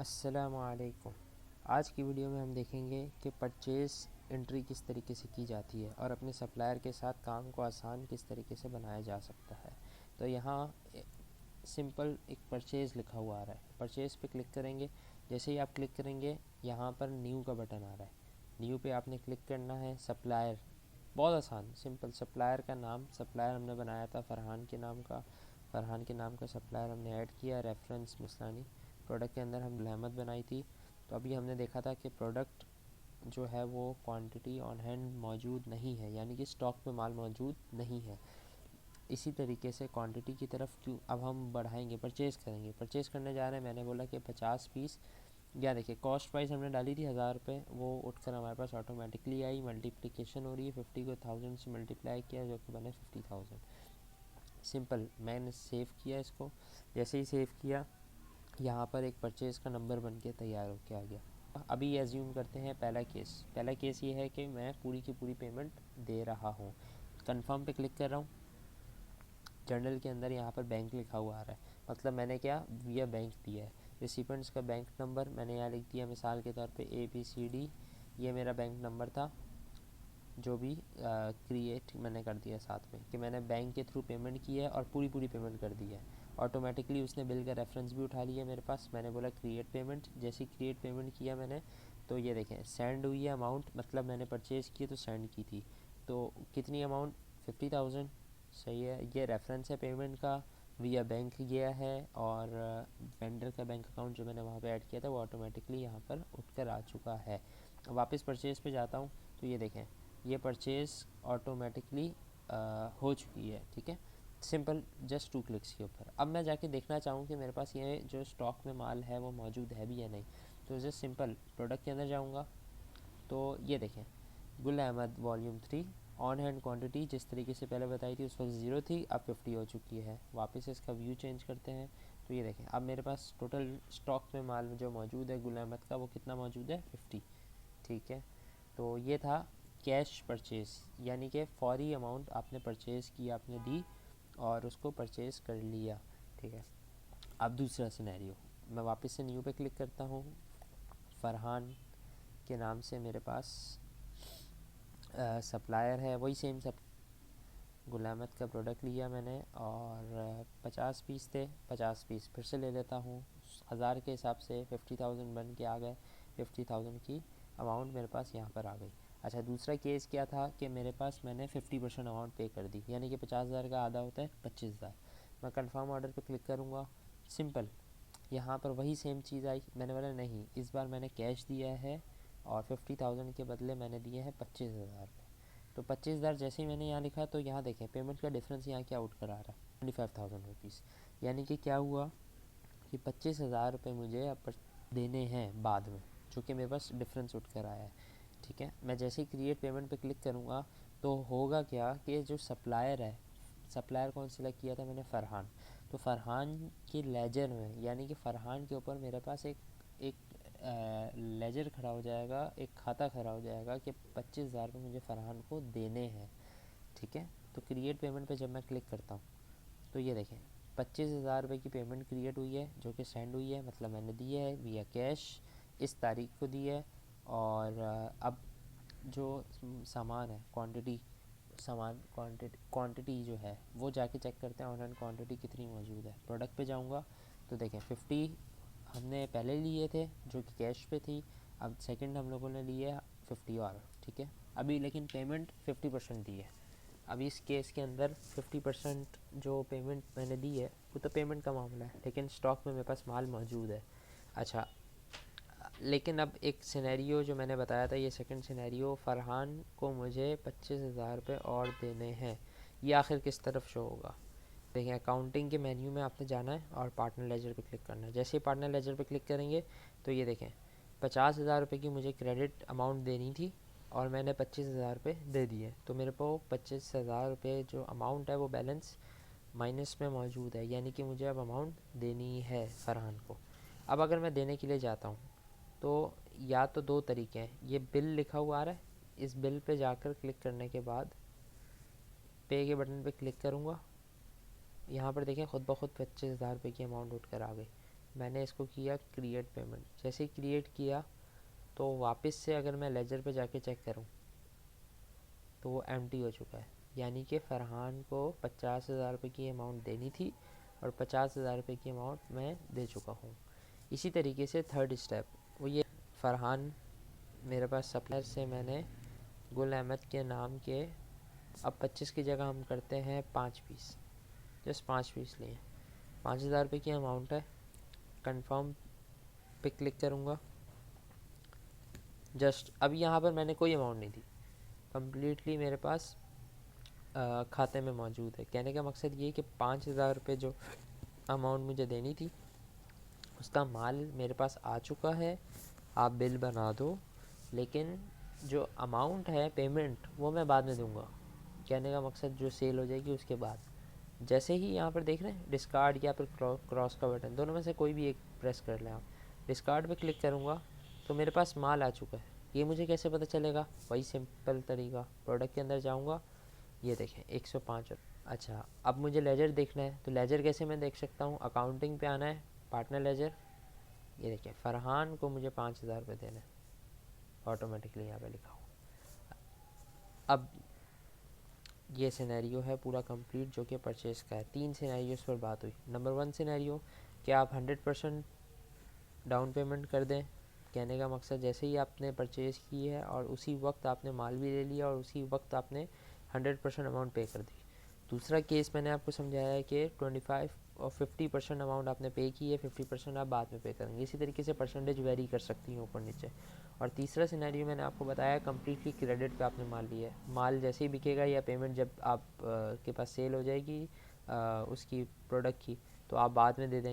अस्सलामुअलैकुम। आज की वीडियो में हम देखेंगे कि परचेज़ एंट्री किस तरीके से की जाती है और अपने सप्लायर के साथ काम को आसान किस तरीके से बनाया जा सकता है। तो यहाँ सिंपल एक परचेज़ लिखा हुआ आ रहा है, परचेज़ पे क्लिक करेंगे। जैसे ही आप क्लिक करेंगे यहाँ पर न्यू का बटन आ रहा है, न्यू पे आपने क्लिक करना है। सप्लायर बहुत आसान सिंपल, सप्लायर का नाम, सप्लायर हमने बनाया था फरहान के नाम का, फरहान के नाम का सप्लायर हमने ऐड किया। रेफरेंस मुस्लानी, प्रोडक्ट के अंदर हम रहमत बनाई थी। तो अभी हमने देखा था कि प्रोडक्ट जो है वो क्वांटिटी ऑन हैंड मौजूद नहीं है, यानी कि स्टॉक में माल मौजूद नहीं है। इसी तरीके से क्वांटिटी की तरफ क्यों अब हम बढ़ाएंगे, परचेज़ करेंगे। परचेज़ करने जा रहे हैं, मैंने बोला कि 50 पीस। या देखिए कॉस्ट प्राइस हमने डाली थी 1000 रुपये, वो उठकर हमारे पास ऑटोमेटिकली आई। मल्टीप्लिकेशन हो रही है, 50 को 1000 से मल्टीप्लाई किया जो कि बने 50,000। सिंपल, मैंने सेव किया इसको। जैसे ही सेव किया यहाँ पर एक परचेज़ का नंबर बन के तैयार होके आ गया। अभी एज्यूम करते हैं पहला केस ये है कि मैं पूरी की पूरी पेमेंट दे रहा हूँ। कंफर्म पे क्लिक कर रहा हूँ। जर्नल के अंदर यहाँ पर बैंक लिखा हुआ आ रहा है, मतलब मैंने क्या विया बैंक दिया है। रिसिपेंट्स का बैंक नंबर मैंने यहाँ लिख दिया, मिसाल के तौर पे ABCD, ये मेरा बैंक नंबर था। जो भी क्रिएट मैंने कर दिया साथ में कि मैंने बैंक के थ्रू पेमेंट की है और पूरी पूरी पेमेंट कर दी है। ऑटोमेटिकली उसने बिल का रेफरेंस भी उठा लिया मेरे पास। मैंने बोला क्रिएट पेमेंट, जैसे क्रिएट पेमेंट किया मैंने तो ये देखें सेंड हुई है अमाउंट, मतलब मैंने परचेज़ की तो सेंड की थी। तो कितनी अमाउंट, 50,000। सही है, ये रेफरेंस है पेमेंट का, विया बैंक गया है और वेंडर का बैंक अकाउंट जो मैंने वहाँ पे ऐड किया था वो ऑटोमेटिकली यहाँ पर उठकर आ चुका है। वापस परचेज़ पे जाता हूँ तो ये देखें ये परचेज़ ऑटोमेटिकली हो चुकी है। ठीक है, सिंपल, जस्ट 2 क्लिक्स के ऊपर। अब मैं जाके देखना चाहूँ कि मेरे पास ये जो स्टॉक में माल है वो मौजूद है भी या नहीं, तो जस्ट सिंपल प्रोडक्ट के अंदर जाऊँगा तो ये देखें Gul Ahmed volume 3 on hand quantity जिस तरीके से पहले बताई थी उस वक्त 0 थी, अब 50 हो चुकी है। वापस इसका व्यू चेंज करते हैं तो ये देखें अब मेरे पास टोटल स्टॉक में माल जो मौजूद है गुल अहमद का वो कितना मौजूद है, 50। ठीक है, तो ये था कैश परचेज़, यानी कि फौरी अमाउंट आपने परचेज़ की, आपने दी और उसको परचेज़ कर लिया। ठीक है, अब दूसरा सिनेरियो, मैं वापस से न्यू पे क्लिक करता हूँ। फरहान के नाम से मेरे पास सप्लायर है, वही सेम सब गुलामत का प्रोडक्ट लिया मैंने और 50 पीस थे, 50 पीस फिर से ले लेता हूँ। 1000 के हिसाब से 50,000 बन के आ गए, 50,000 की अमाउंट मेरे पास यहाँ पर आ गई। अच्छा, दूसरा केस क्या था कि मेरे पास मैंने 50% अमाउंट पे कर दी, यानी कि 50,000 का आधा होता है 25,000। मैं कंफर्म ऑर्डर पे क्लिक करूँगा। सिंपल, यहाँ पर वही सेम चीज़ आई। मैंने बोला नहीं, इस बार मैंने कैश दिया है और 50,000 के बदले मैंने दिए हैं 25,000। तो 25,000 जैसे ही मैंने यहाँ लिखा तो यहाँ देखें पेमेंट का डिफरेंस यहाँ क्या उठ कर आ रहा है, 25,000 रुपीज़। यानी कि क्या हुआ कि 25,000 रुपये मुझे अब देने हैं बाद में, जो कि मेरे पास डिफरेंस उठ कर आया है। ठीक है, मैं जैसे ही क्रिएट पेमेंट पे क्लिक करूँगा तो होगा क्या कि जो सप्लायर है, सप्लायर कौन सिलेक्ट किया था मैंने, फ़रहान। तो फ़रहान के लेजर में, यानी कि फ़रहान के ऊपर मेरे पास एक एक लेजर खड़ा हो जाएगा, एक खाता खड़ा हो जाएगा कि 25,000 रुपये मुझे फ़रहान को देने हैं। ठीक है, तो क्रिएट पेमेंट पे जब मैं क्लिक करता हूँ तो ये देखें 25,000 रुपये की पेमेंट क्रिएट हुई है जो कि सेंड हुई है, मतलब मैंने दी है विया कैश, इस तारीख को दी है। और अब जो सामान है, क्वांटिटी, सामान क्वांटिटी जो है वो जाके चेक करते हैं ऑनलाइन क्वांटिटी कितनी मौजूद है। प्रोडक्ट पे जाऊंगा तो देखें 50 हमने पहले लिए थे जो कि कैश पे थी, अब सेकंड हम लोगों ने लिए 50 और। ठीक है, अभी लेकिन पेमेंट 50% दी है। अभी इस केस के अंदर 50% जो पेमेंट मैंने दी है वो तो पेमेंट का मामला है, लेकिन स्टॉक में मेरे पास माल मौजूद है। अच्छा, लेकिन अब एक सिनेरियो जो मैंने बताया था, ये सेकंड सिनेरियो, फ़रहान को मुझे 25,000 रुपये और देने हैं, ये आखिर किस तरफ शो होगा। देखिए अकाउंटिंग के मेन्यू में आपने जाना है और पार्टनर लेजर पे क्लिक करना है। जैसे ही पार्टनर लेजर पे क्लिक करेंगे तो ये देखें 50,000 रुपये की मुझे क्रेडिट अमाउंट देनी थी और मैंने 25,000 रुपये दे दिए, तो मेरे को 25,000 रुपये जो अमाउंट है वो बैलेंस माइनस में मौजूद है, यानी कि मुझे अब अमाउंट देनी है फ़रहान को। अब अगर मैं देने के लिए जाता हूँ तो या तो दो तरीके हैं, ये बिल लिखा हुआ आ रहा है, इस बिल पे जाकर क्लिक करने के बाद पे के बटन पे क्लिक करूँगा, यहाँ पर देखें खुद ब खुद 25,000 रुपये की अमाउंट उठ कर आ गई। मैंने इसको किया क्रिएट पेमेंट। जैसे क्रिएट किया तो वापस से अगर मैं लेजर पे जाके चेक करूं तो वो एम्प्टी हो चुका है, यानी कि फ़रहान को 50,000 रुपये की अमाउंट देनी थी और 50,000 रुपये की अमाउंट मैं दे चुका हूँ। इसी तरीके से थर्ड स्टेप वो ये, फ़रहान मेरे पास सप्लायर से मैंने गुल अहमद के नाम के, अब 25 की जगह हम करते हैं 5 पीस, जस्ट 5 पीस लिए, 5,000 रुपये की अमाउंट है। कंफर्म पे क्लिक करूँगा। जस्ट अब यहाँ पर मैंने कोई अमाउंट नहीं दी, कम्प्लीटली मेरे पास खाते में मौजूद है। कहने का मकसद ये कि 5,000 रुपये जो अमाउंट मुझे देनी थी उसका माल मेरे पास आ चुका है, आप बिल बना दो, लेकिन जो अमाउंट है पेमेंट वो मैं बाद में दूंगा। कहने का मकसद जो सेल हो जाएगी उसके बाद। जैसे ही यहाँ पर देख रहे हैं डिस्कार्ड या फिर क्रॉस का बटन, दोनों में से कोई भी एक प्रेस कर लें आप। डिस्कार्ड पे क्लिक करूँगा तो मेरे पास माल आ चुका है। ये मुझे कैसे पता चलेगा? वही सिंपल तरीका, प्रोडक्ट के अंदर जाऊँगा, ये देखें 105। अच्छा, अब मुझे लेजर देखना है, तो लेजर कैसे मैं देख सकता हूँ? अकाउंटिंग पे आना है, पार्टनर लेजर, ये देखिए फ़रहान को मुझे 5,000 रुपये देना है, ऑटोमेटिकली यहाँ पे लिखा हुआ। अब ये सिनेरियो है पूरा कंप्लीट जो कि परचेज़ का है। 3 सिनेरियोस पर बात हुई। नंबर 1 सिनेरियो कि आप 100% डाउन पेमेंट कर दें। कहने का मकसद जैसे ही आपने परचेज़ की है और उसी वक्त आपने माल भी ले लिया और उसी वक्त आपने 100% अमाउंट पे कर दी। दूसरा केस मैंने आपको समझाया है कि 25 और 50% अमाउंट आपने पे की है, 50% आप बाद में पे करेंगे। इसी तरीके से परसेंटेज वेरी कर सकती हैं ऊपर नीचे। और तीसरा सिनेरियो मैंने आपको बताया कम्प्लीटली क्रेडिट पे आपने माल लिया है। माल जैसे ही बिकेगा या पेमेंट जब आप के पास सेल हो जाएगी उसकी प्रोडक्ट की, तो आप बाद में दे देंगे।